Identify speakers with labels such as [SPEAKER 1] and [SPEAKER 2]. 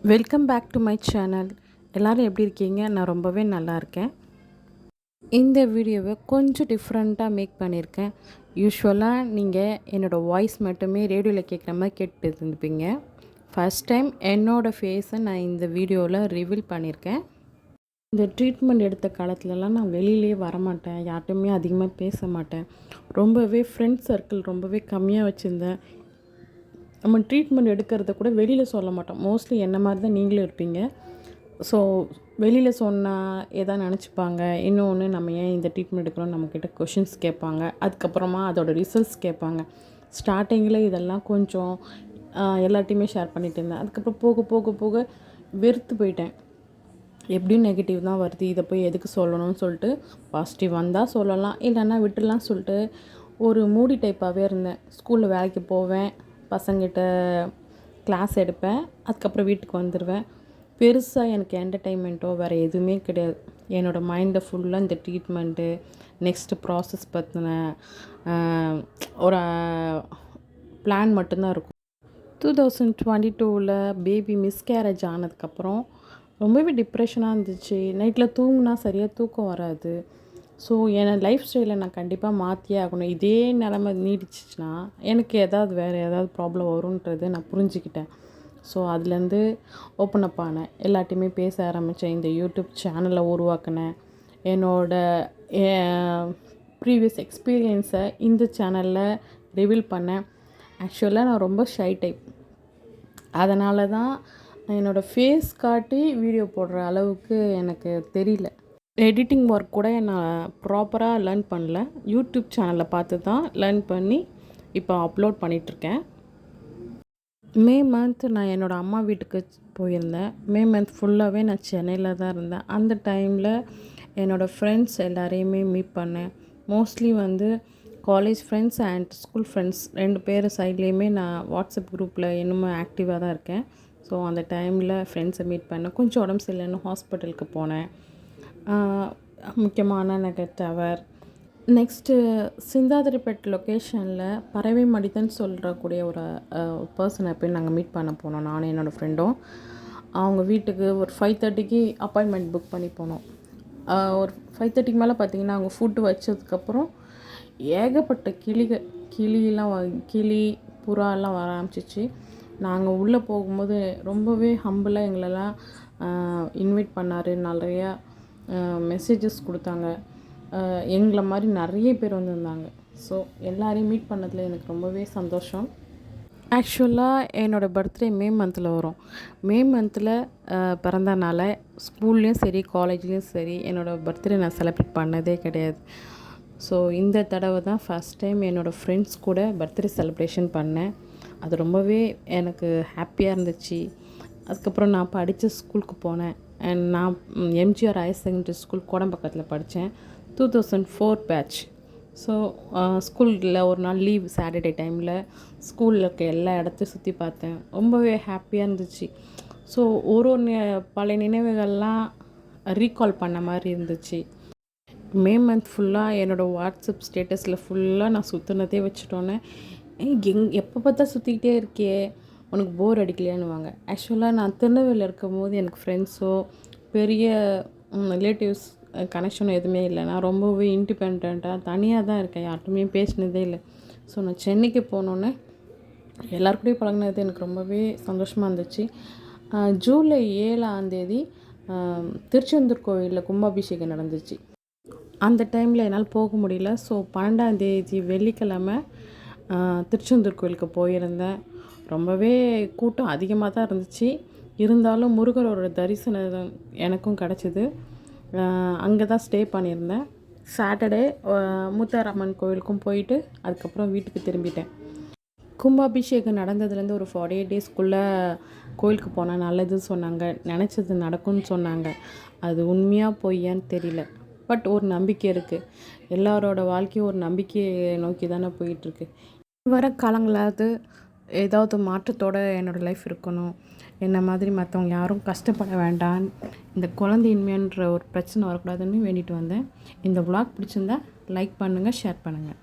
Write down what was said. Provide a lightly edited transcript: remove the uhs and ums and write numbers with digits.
[SPEAKER 1] Welcome back to my channel. எல்லோரும் எப்படி இருக்கீங்க? நான் ரொம்பவே நல்லா இருக்கேன். இந்த வீடியோவை கொஞ்சம் டிஃப்ரெண்ட்டாக மேக் பண்ணியிருக்கேன். யூஸ்வலாக நீங்கள் என்னோடய வாய்ஸ் மட்டுமே ரேடியோவில் கேட்குற மாதிரி கேட்டு இருந்துப்பீங்க. ஃபஸ்ட் டைம் என்னோடய ஃபேஸை நான் இந்த வீடியோவில் ரிவீல் பண்ணியிருக்கேன். இந்த ட்ரீட்மெண்ட் எடுத்த காலத்துலலாம் நான் வெளியிலே வரமாட்டேன், யார்கிட்டையுமே அதிகமாக பேச மாட்டேன். ரொம்பவே ஃப்ரெண்ட்ஸ் சர்க்கிள் ரொம்பவே கம்மியாக வச்சுருந்தேன். நம்ம ட்ரீட்மெண்ட் எடுக்கிறத கூட வெளியில் சொல்ல மாட்டோம். மோஸ்ட்லி என்ன மாதிரி தான் நீங்களும் இருப்பீங்க. ஸோ வெளியில் சொன்னால் எதாவது நினச்சிப்பாங்க. இன்னொன்று, நம்ம ஏன் இந்த ட்ரீட்மெண்ட் எடுக்கிறோம், நம்மக்கிட்ட கொஷின்ஸ் கேட்பாங்க. அதுக்கப்புறமா அதோடய ரிசல்ட்ஸ் கேட்பாங்க. ஸ்டார்டிங்கில் இதெல்லாம் கொஞ்சம் எல்லாத்தையுமே ஷேர் பண்ணிகிட்டு இருந்தேன். அதுக்கப்புறம் போக போக போக வெறுத்து போயிட்டேன். எப்படியும் நெகட்டிவ் தான் வருது, இதை போய் எதுக்கு சொல்லணும்னு சொல்லிட்டு பாசிட்டிவ் வந்தால் சொல்லலாம், இல்லைன்னா விட்டுடலாம் சொல்லிட்டு ஒரு மூடி டைப்பாகவே இருந்தேன். ஸ்கூலில் வேலைக்கு போவேன், பசங்கிட்ட கிளாஸ் எடுப்பேன், அதுக்கப்புறம் வீட்டுக்கு வந்துடுவேன். பெருசாக எனக்கு என்டர்டெயின்மெண்ட்டோ வேறு எதுவுமே கிடையாது. என்னோடய மைண்டை ஃபுல்லாக இந்த ட்ரீட்மெண்ட்டு, நெக்ஸ்ட்டு ப்ராசஸ் பற்றின ஒரு பிளான் மட்டும்தான் இருக்கும். 2022 பேபி மிஸ்கேரேஜ் ஆனதுக்கப்புறம் ரொம்பவே டிப்ரெஷனாக இருந்துச்சு. நைட்டில் தூங்கினா சரியாக தூக்கம் வராது. ஸோ என் லைஃப் ஸ்டைலை நான் கண்டிப்பாக மாற்றியே ஆகணும். இதே நிலமை நீடிச்சிச்சுன்னா எனக்கு வேறு ஏதாவது ப்ராப்ளம் வரும்ன்றது நான் புரிஞ்சுக்கிட்டேன். ஸோ அதுலேருந்து ஓப்பன் அப் ஆனேன், எல்லாத்தையுமே பேச ஆரம்பித்தேன். இந்த யூடியூப் சேனலை உருவாக்கினேன். என்னோடய ப்ரீவியஸ் எக்ஸ்பீரியன்ஸை இந்த சேனலில் ரிவீல் பண்ணேன். ஆக்சுவலாக நான் ரொம்ப ஷை டைப். அதனால தான் என்னோடய ஃபேஸ் காட்டி வீடியோ போடுற அளவுக்கு எனக்கு தெரியல. எடிட்டிங் ஒர்க் கூட நான் ப்ராப்பராக லேர்ன் பண்ணல. யூடியூப் சேனலில் பார்த்து தான் லேர்ன் பண்ணி இப்போ அப்லோட் பண்ணிகிட்ருக்கேன். மே மந்த் நான் என்னோடய அம்மா வீட்டுக்கு போயிருந்தேன். மே மந்த் ஃபுல்லாகவே நான் சென்னையில் தான் இருந்தேன். அந்த டைமில் என்னோடய ஃப்ரெண்ட்ஸ் எல்லாரையுமே மீட் பண்ணேன். Mostly college friends and school friends 2 பேர் சைட்லேயுமே நான் வாட்ஸ்அப் குரூப்பில் இன்னுமே ஆக்டிவாக தான் இருக்கேன். ஸோ அந்த டைமில் ஃப்ரெண்ட்ஸை மீட் பண்ணேன். கொஞ்சம் உடம்பு சரியில்லைன்னு ஹாஸ்பிட்டலுக்கு போனேன். முக்கியமான நகர் டவர். நெக்ஸ்ட்டு சிந்தாதிரிப்பேட் லொக்கேஷனில் பறவை மடிதன் சொல்கிறக்கூடிய ஒரு பர்சனை போய் நாங்கள் மீட் பண்ண போனோம், நானும் என்னோடய ஃப்ரெண்டும். அவங்க வீட்டுக்கு ஒரு 5:30க்கு அப்பாயின்மெண்ட் புக் பண்ணி போனோம். ஒரு 5:30க்கு மேலே பார்த்திங்கன்னா அவங்க ஃபுட்டு வச்சதுக்கப்புறம் ஏகப்பட்ட கிளி புறாலாம் வர ஆரம்பிச்சிச்சு. நாங்கள் உள்ளே போகும்போது ரொம்பவே ஹம்பிளாக எங்களெல்லாம் இன்வைட் பண்ணார். நிறையா மெசேஜஸ் கொடுத்தாங்க. எங்களை மாதிரி நிறைய பேர் வந்திருந்தாங்க. ஸோ எல்லாரையும் மீட் பண்ணதில் எனக்கு ரொம்பவே சந்தோஷம். ஆக்சுவலாக என்னோடய பர்த்டே மே மந்தில் வரும். மே மந்தில் பிறந்தனால ஸ்கூல்லேயும் சரி காலேஜ்லேயும் சரி என்னோடய பர்த்டே நான் செலிப்ரேட் பண்ணதே கிடையாது. ஸோ இந்த தடவை தான் ஃபஸ்ட் டைம் என்னோடய ஃப்ரெண்ட்ஸ் கூட பர்த்டே செலிப்ரேஷன் பண்ணேன். அது ரொம்பவே எனக்கு ஹாப்பியாக இருந்துச்சு. அதுக்கப்புறம் நான் படித்த ஸ்கூலுக்கு போனேன். அண்ட் நான் எம்ஜிஆர் ஹையர் செகண்டரி ஸ்கூல் கோடம்பக்கத்தில் படித்தேன். 2004 பேட்ச். ஸோ ஸ்கூலில் ஒரு நாள் லீவ் சாட்டர்டே டைமில் ஸ்கூலில் இருக்க எல்லா இடத்தையும் சுற்றி பார்த்தேன். ரொம்பவே ஹாப்பியாக இருந்துச்சு. ஸோ ஒரு பழைய நினைவுகள்லாம் ரீகால் பண்ண மாதிரி இருந்துச்சு. மே மந்த் ஃபுல்லாக என்னோடய வாட்ஸ்அப் ஸ்டேட்டஸில் ஃபுல்லாக நான் சுற்றுனதே வச்சுட்டோன்னே, எப்போ பார்த்தா சுற்றிக்கிட்டே இருக்கே, உனக்கு போர் அடிக்கலையான்னுவாங்க. ஆக்சுவலாக நான் திருநெல்வேலியில் இருக்கும்போது எனக்கு ஃப்ரெண்ட்ஸோ பெரிய ரிலேட்டிவ்ஸ் கனெக்ஷனோ எதுவுமே இல்லை. நான் ரொம்பவே இண்டிபெண்ட்டாக தனியாக தான் இருக்கேன், யார்கிட்டையுமே பேசினதே இல்லை. ஸோ நான் சென்னைக்கு போனோன்னே எல்லாருக்கூடயும் பழகினது எனக்கு ரொம்பவே சந்தோஷமாக இருந்துச்சு. ஜூலை 7 திருச்செந்தூர் கோவிலில் கும்பாபிஷேகம் நடந்துச்சு. அந்த டைமில் என்னால் போக முடியல. ஸோ 12 வெள்ளிக்கிழமை திருச்செந்தூர் கோவிலுக்கு போயிருந்தேன். ரொம்பவே கூட்டம் அதிகமாக தான் இருந்துச்சு. இருந்தாலும் முருகரோட தரிசனம் எனக்கும் கிடச்சிது. அங்கே தான் ஸ்டே பண்ணியிருந்தேன். சாட்டர்டே முத்தாரம்மன் கோவிலுக்கும் போயிட்டு அதுக்கப்புறம் வீட்டுக்கு திரும்பிட்டேன். கும்பாபிஷேகம் நடந்ததுலேருந்து ஒரு 48 டேஸ்க்குள்ளே கோயிலுக்கு போனால் நல்லதுன்னு சொன்னாங்க. நினச்சது நடக்கும்னு சொன்னாங்க. அது உண்மையாக பொய்யான்னு தெரியல. பட் ஒரு நம்பிக்கை இருக்குது. எல்லாரோட வாழ்க்கையும் ஒரு நம்பிக்கையை நோக்கி தானே போயிட்டுருக்கு. வர காலங்களாவது ஏதாவது மாற்றத்தோடு என்னோடய லைஃப் இருக்கணும். என்ன மாதிரி மற்றவங்க யாரும் கஷ்டப்பட வேண்டாம், இந்த குழந்தையின்மைன்ற ஒரு பிரச்சனை வரக்கூடாதுன்னு வேண்டிட்டு வந்தேன். இந்த vlog பிடிச்சிருந்தா லைக் பண்ணுங்கள், ஷேர் பண்ணுங்கள்.